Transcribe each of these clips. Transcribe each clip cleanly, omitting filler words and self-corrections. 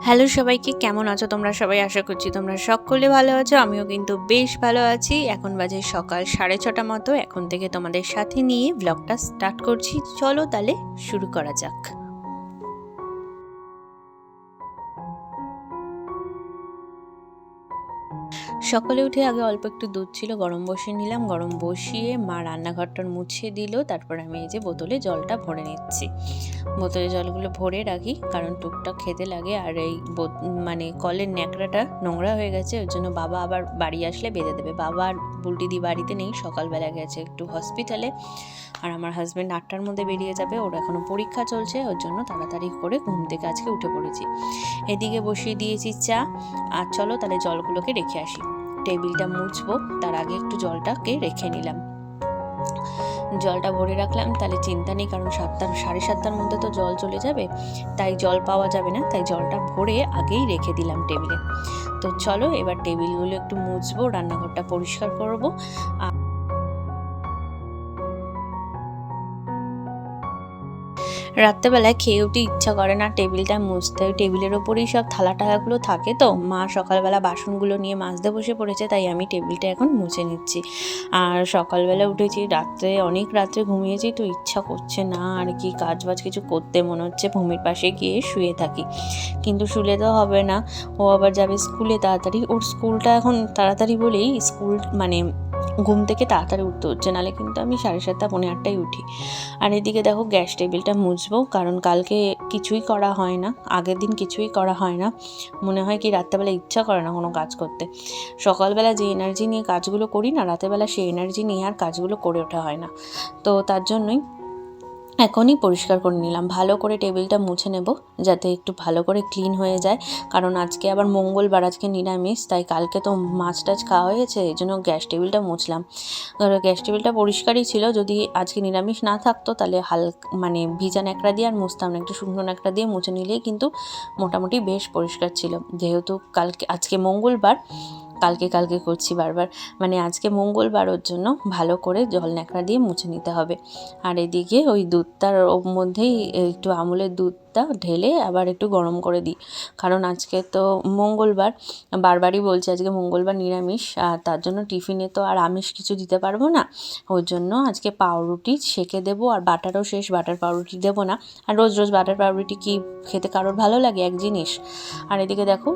Hello সবাইকে, কেমন আছো তোমরা সবাই? আশা করছি তোমরা সকলে ভালো আছো। আমিও কিন্তু বেশ ভালো আছি। এখন বাজে সকাল 6:30 মতো। এখন থেকে তোমাদের সাথে নিয়ে ব্লগটা স্টার্ট করছি। চলো তাহলে শুরু করা যাক। সকালে উঠে আগে অল্প একটু দুধ ছিল, গরম বসিয়ে নিলাম। গরম বসিয়ে মা রান্নাঘরটা মুছিয়ে দিল। তারপর আমি এই যে বোতলে জলটা ভরে নিচ্ছি। বোতলে জলগুলো ভরে রাখি, কারণ টুকটাক খেতে লাগে। আর এই কলের ন্যাকড়াটা নোংরা হয়ে গেছে, ওর জন্য বাবা আবার বাড়ি আসলে বেঁধে দেবে। বাবা আর বুলটিদি বাড়িতে নেই, সকালবেলা গেছে একটু হসপিটালে। আর আমার হাজব্যান্ড 8টার মধ্যে বেরিয়ে যাবে, ওর এখনও পরীক্ষা চলছে, ওর জন্য তাড়াতাড়ি করে ঘুম থেকে আজকে উঠে পড়েছি। এদিকে বসিয়ে দিয়েছি চা। আর চলো তাহলে জলগুলোকে রেখে আসি। টেবিলটা মুছবো, তার আগে একটু জলটাকে রেখে নিলাম। জলটা ভরে রাখলাম, তাহলে চিন্তা নেই, কারণ 7টার 7:30টার মধ্যে তো জল চলে যাবে, তাই জল পাওয়া যাবে না, তাই জলটা ভরে আগেই রেখে দিলাম টেবিলে। তো চলো এবার টেবিলগুলো একটু মুছবো, রান্নাঘরটা পরিষ্কার করবো। রাত্রেবেলায় খেয়ে উঠে ইচ্ছা করে না টেবিলটা মুছতে, ওই টেবিলের ওপরেই সব থালা টালাগুলো থাকে। তো মা সকালবেলা বাসনগুলো নিয়ে মাজতে বসে পড়েছে, তাই আমি টেবিলটা এখন মুছে নিচ্ছি। আর সকালবেলা উঠেছি, অনেক রাত্রে ঘুমিয়েছি, তো ইচ্ছা করছে না আর কি কাজ বাজ কিছু করতে। মনে হচ্ছে ভূমির পাশে গিয়ে শুয়ে থাকি, কিন্তু শুলে তো হবে না, ও আবার যাবে স্কুলে তাড়াতাড়ি। ওর স্কুলটা এখন তাড়াতাড়ি বলেই স্কুল ঘুম থেকে তাড়াতাড়ি উঠতে হচ্ছে, নাহলে কিন্তু আমি 7:30 পৌনে 8টায় উঠি। আর এদিকে দেখো গ্যাস টেবিলটা মুছবো, কারণ কালকে কিছুই করা হয় না, আগের দিন কিছুই করা হয় না। মনে হয় কি রাত্রেবেলা ইচ্ছা করে না কোনো কাজ করতে। সকালবেলা যে এনার্জি নিয়ে কাজগুলো করি না, রাতেরবেলা সেই এনার্জি নিয়ে আর কাজগুলো করে ওঠা হয় না। তো তার জন্যই এখনই পরিষ্কার করে নিলাম, ভালো করে টেবিলটা মুছে নেব, যাতে একটু ভালো করে ক্লিন হয়ে যায়। কারণ আজকে আবার মঙ্গলবার, আজকে নিরামিষ, তাই কালকে তো মাছ টাছ খাওয়া হয়েছে, এই জন্য গ্যাস টেবিলটা মুছলাম। গ্যাস টেবিলটা পরিষ্কারই ছিল, যদি আজকে নিরামিষ না থাকতো তাহলে ভিজা ন্যাকড়া দিয়ে আর মুছতাম না, একটু শুকনো ন্যাকড়া দিয়ে মুছে নিলেই কিন্তু মোটামুটি বেশ পরিষ্কার ছিল। যেহেতু আজকে মঙ্গলবার, কালকে করছি বারবার, আজকে মঙ্গলবার, ওর জন্য ভালো করে জল ন্যাকড়া দিয়ে মুছে নিতে হবে। আর এদিকে ওই দুধটার মধ্যেই একটু আমুলের দুধটা ঢেলে আবার একটু গরম করে দিই, কারণ আজকে তো মঙ্গলবার, বারবারই বলছি আজকে মঙ্গলবার নিরামিষ। আর তার জন্য টিফিনে তো আর আমিষ কিছু দিতে পারবো না, ওর জন্য আজকে পাউরুটি সেঁকে দেবো। আর বাটারও শেষ, বাটার পাউরুটি দেবো না। আর রোজ রোজ বাটার পাউরুটি কি খেতে কারোর ভালো লাগে? এক জিনিস। আর এদিকে দেখো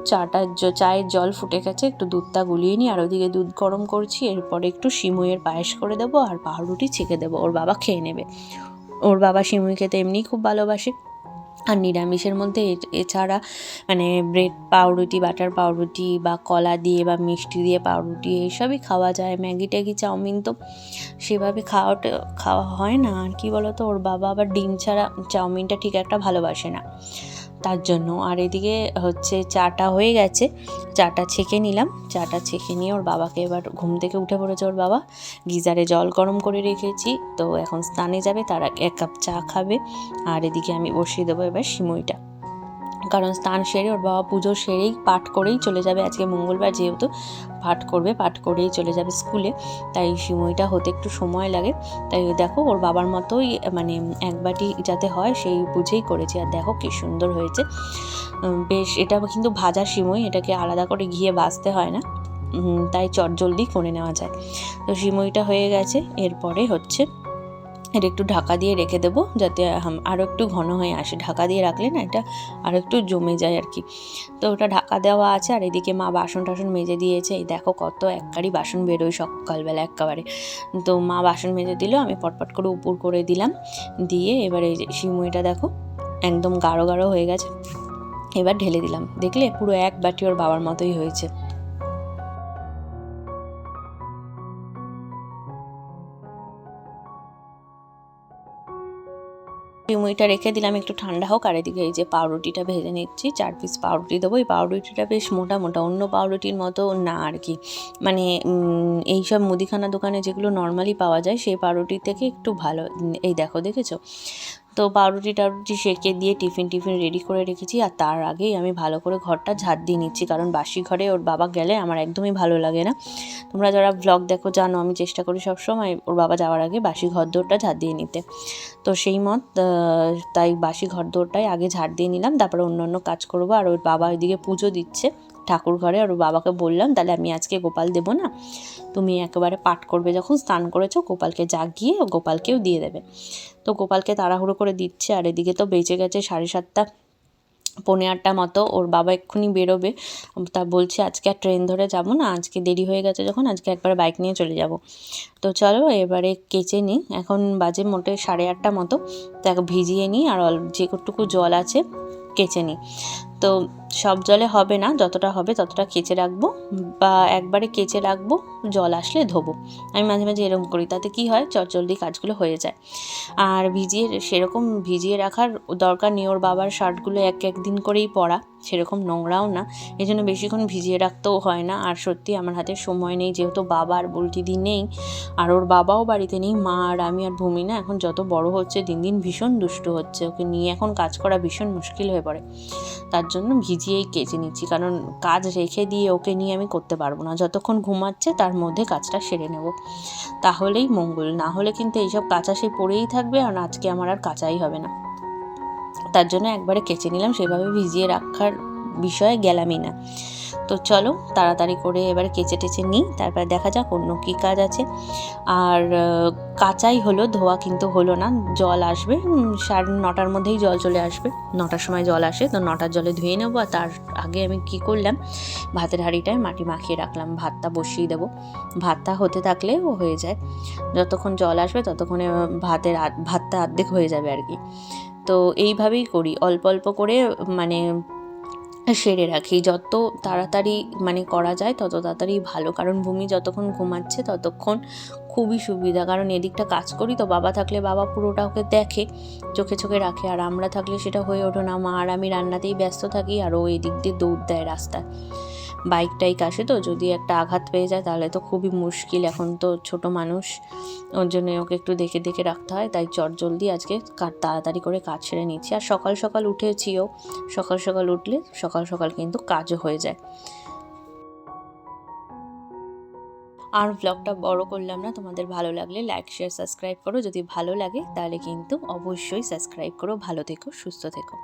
চায়ের জল ফুটে গেছে, একটু দুধটা গুলিয়ে নিই। আর ওদিকে দুধ গরম করছি, এরপরে একটু সিমুইয়ের পায়েস করে দেবো আর পাউরুটি ছেঁকে দেবো, ওর বাবা খেয়ে নেবে। ওর বাবা সিমুই খেতে এমনিই খুব ভালোবাসে। আর নিরামিষের মধ্যে এছাড়া ব্রেড পাউরুটি, বাটার পাউরুটি বা কলা দিয়ে বা মিষ্টি দিয়ে পাউরুটি এইসবই খাওয়া যায়। ম্যাগি ট্যাগি চাউমিন তো সেভাবে খাওয়া হয় না। আর কি বলতো, ওর বাবা আবার ডিম ছাড়া চাউমিনটা ঠিক একটা ভালোবাসে না, তার জন্য। আর এদিকে হচ্ছে চাটা হয়ে গেছে, চাটা ছেঁকে নিলাম। চাটা ছেঁকে নিয়ে ওর বাবাকে, এবার ঘুম থেকে উঠে পড়েছে ওর বাবা, গিজারে জল গরম করে রেখেছি, তো এখন স্নানে যাবে, তার আগে 1 কাপ চা খাবে। আর এদিকে আমি বসিয়ে দেবো এবার সিমুইটা, কারণ স্নান সেরে ওর বাবা পুজো সেরেই পাঠ করেই চলে যাবে, আজকে মঙ্গলবার যেহেতু পাঠ করেই চলে যাবে স্কুলে, তাই সিমুইটা হতে একটু সময় লাগে। তাই দেখো ওর বাবার মতোই এক বাটি যাতে হয় সেই বুঝেই করেছি। আর দেখো কি সুন্দর হয়েছে, বেশ। এটা কিন্তু ভাজা সিমুই, এটাকে আলাদা করে ঘিয়ে ভাজতে হয় না, তাই চটজলদি করে নেওয়া যায়। তো সিমুইটা হয়ে গেছে, এরপরে হচ্ছে এটা একটু ঢাকা দিয়ে রেখে দেবো, যাতে আরও একটু ঘন হয়ে আসে। ঢাকা দিয়ে রাখলে না এটা আরও একটু জমে যায় আর কি। তো ওটা ঢাকা দেওয়া আছে। আর এদিকে মা বাসন টাসন মেজে দিয়েছে, এই দেখো কত একবারই বাসন বেরোয় সকালবেলা একেবারে। তো মা বাসন মেজে দিল, আমি পটপট করে উপর করে দিলাম, দিয়ে এবার এই যে সিমুইটা দেখো একদম গাঢ় গাঢ় হয়ে গেছে, এবার ঢেলে দিলাম। দেখলে পুরো এক বাটি ওর বাবার মতোই হয়েছে। সিমুইটা রেখে দিলাম একটু ঠান্ডা হোক। আর এদিকে এই যে পাউরুটিটা ভেজে নিচ্ছি, 4 পিস পাউরুটি দেবো। এই পাউরুটিটা বেশ মোটা মোটা, অন্য পাউরুটির মতো না আর কি, এইসব মুদিখানা দোকানে যেগুলো নর্মালি পাওয়া যায় সেই পাউরুটির থেকে একটু ভালো। এই দেখো, দেখেছো? তো পাউরুটি টাউরুটি সেঁকে দিয়ে টিফিন রেডি করে রেখেছি। আর তার আগেই আমি ভালো করে ঘরটা ঝাড় দিয়ে নিচ্ছি, কারণ বাসি ঘরে ওর বাবা গেলে আমার একদমই ভালো লাগে না। তোমরা যারা ব্লগ দেখো জানো আমি চেষ্টা করি সবসময় ওর বাবা যাওয়ার আগে বাসি ঘর দোরটা ঝাড় দিয়ে নিতে। তো সেই মত তাই বাসি ঘর দোরটাই আগে ঝাড় দিয়ে নিলাম, তারপরে অন্য কাজ করবো। আর ওর বাবা ওইদিকে পুজো দিচ্ছে ঠাকুর ঘরে। আর ওর বাবাকে বললাম, তাহলে আমি আজকে গোপাল দেবো না, তুমি একেবারে পাঠ করবে, যখন স্নান করেছো গোপালকে জাগিয়ে গোপালকেও দিয়ে দেবে। তো গোপালকে তাড়াহুড়ো করে দিচ্ছে। আর এদিকে তো বেঁচে গেছে 7:30 পৌনে 8টা মতো। ওর বাবা এক্ষুনি বেরোবে, তা বলছে আজকে আর ট্রেন ধরে যাব না, আজকে দেরি হয়ে গেছে যখন, আজকে একবারে বাইক নিয়ে চলে যাব। তো চলো এবারে কেচে নিই। এখন বাজে মোটে 8:30 মতো, তাকে ভিজিয়ে নিই আর যেটুকু জল আছে কেচে নিই। তো সব জলে হবে না, যতটা হবে ততটা কেচে রাখবো, বা একবারে কেচে রাখবো, জল আসলে ধোবো। আমি মাঝে মাঝে এরকম করি, তাতে কি হয় চটজলদি কাজগুলো হয়ে যায়। আর সেরকম ভিজিয়ে রাখার দরকার নেই, ওর বাবার শার্টগুলো একদিন করেই পরা, সেরকম নোংরাও না, এই জন্য বেশিক্ষণ ভিজিয়ে রাখতেও হয় না। আর সত্যি আমার হাতে সময় নেই, যেহেতু বাবা আর বুলটিদি নেই, আর ওর বাবাও বাড়িতে নেই, মা আর আমি আর ভূমি না এখন যত বড় হচ্ছে দিন দিন ভীষণ দুষ্টু হচ্ছে, ওকে নিয়ে এখন কাজ করা ভীষণ মুশকিল হয়ে পড়ে। তার জন্য ভিজিয়েই কেচে নিচ্ছি, কারণ কাজ রেখে দিয়ে ওকে নিয়ে আমি করতে পারবো না, যতক্ষণ ঘুমাচ্ছে তার মধ্যে কাজটা সেরে নেব, তাহলেই মঙ্গল। না হলে কিন্তু এইসব কাঁচা সেই পড়েই থাকবে, আর আজকে আমার আর কাচাই হবে না। তার জন্য একবারে কেচে নিলাম, সেভাবে ভিজিয়ে রাখার বিষয়ে গেলামই না। তো চলো তাড়াতাড়ি করে এবার কেচে টেচে নিই, তারপরে দেখা যাক অন্য কী কাজ আছে। আর কাচাই হলো, ধোয়া কিন্তু হলো না। জল আসবে 9:30 মধ্যেই জল চলে আসবে, 9টার সময় জল আসে, তো 9টার জলে ধুয়ে নেবো। আর তার আগে আমি কি করলাম, ভাতের হাঁড়িটায় মাটি মাখিয়ে রাখলাম, ভাতটা বসিয়ে দেবো। ভাতটা হতে থাকলে ও হয়ে যায়, যতক্ষণ জল আসবে ততক্ষণে ভাতটা অর্ধেক হয়ে যাবে আর কি। তো এইভাবেই করি, অল্প অল্প করে মানে সেরে রাখি, যত তাড়াতাড়ি মানে করা যায় তত তাড়াতাড়ি ভালো, কারণ ভূমি যতক্ষণ ঘুমাচ্ছে ততক্ষণ খুবই সুবিধা। কারণ এদিকটা কাজ করি তো, বাবা থাকলে বাবা পুরোটা ওকে দেখে, চোখে চোখে রাখে, আর আমরা থাকলে সেটা হয়ে ওঠে না। মা আর আমি রান্নাতেই ব্যস্ত থাকি, আর ও এদিক দিয়ে দৌড় দেয় রাস্তায়, বাইক টাইক আসে, তো যদি একটা আঘাত পেয়ে যায় তাহলে তো খুবই মুশকিল। এখন তো ছোট মানুষ, ওর জন্য ওকে একটু দেখে দেখে রাখতে হয়, তাই চটজলদি আজকে তাড়াতাড়ি করে কাজ সেরে নিচ্ছি। আর সকাল সকাল উঠেছিও, সকাল সকাল উঠলে সকাল সকাল কিন্তু কাজও হয়ে যায়। আর ব্লগটা বড় করলাম না, তোমাদের ভালো লাগলে লাইক শেয়ার সাবস্ক্রাইব করো, যদি ভালো লাগে তাহলে কিন্তু অবশ্যই সাবস্ক্রাইব করো। ভালো থেকো, সুস্থ থেকো।